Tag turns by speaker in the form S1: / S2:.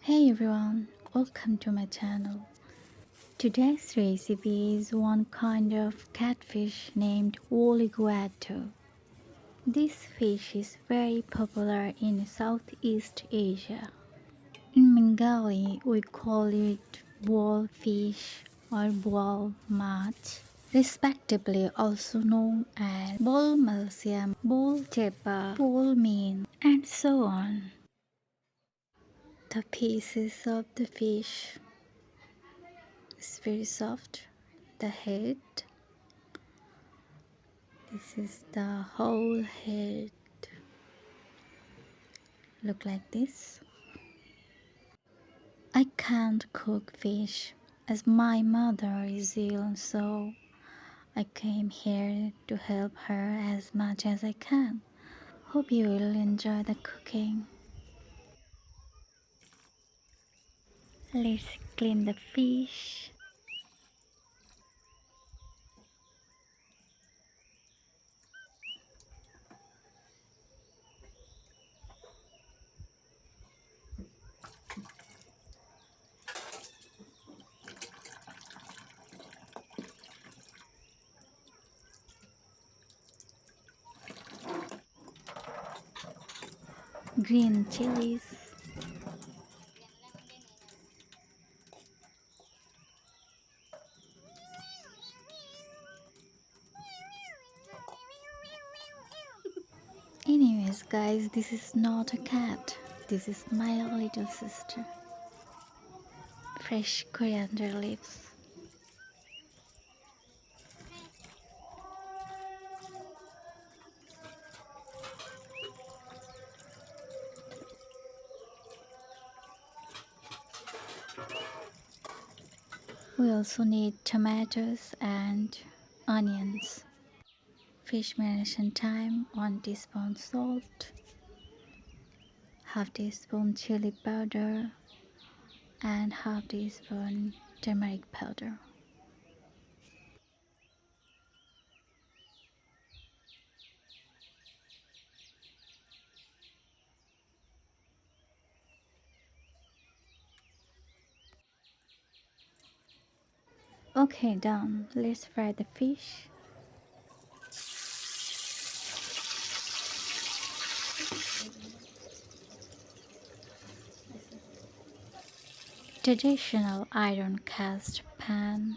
S1: Hey everyone, welcome to my channel. Today's recipe is one kind of catfish named Oliguato. This fish is very popular in Southeast Asia. In Bengali, we call it Boal fish or Boal mach, respectively also known as Boal Malsiam, Boal Tepa, Boal Mean, and so on. The pieces of the fish is very soft. The head, this is the whole head, look like this. I can't cook fish as my mother is ill, so I came here to help her as much as I can. Hope you will enjoy the cooking. Let's clean the fish. Green chilies. Anyways guys, this is not a cat. This is my little sister. Fresh coriander leaves. We also need tomatoes and onions. Fish marination time: 1 teaspoon salt, half teaspoon chili powder, and half teaspoon turmeric powder. Okay, done. Let's fry the fish. Traditional iron cast pan.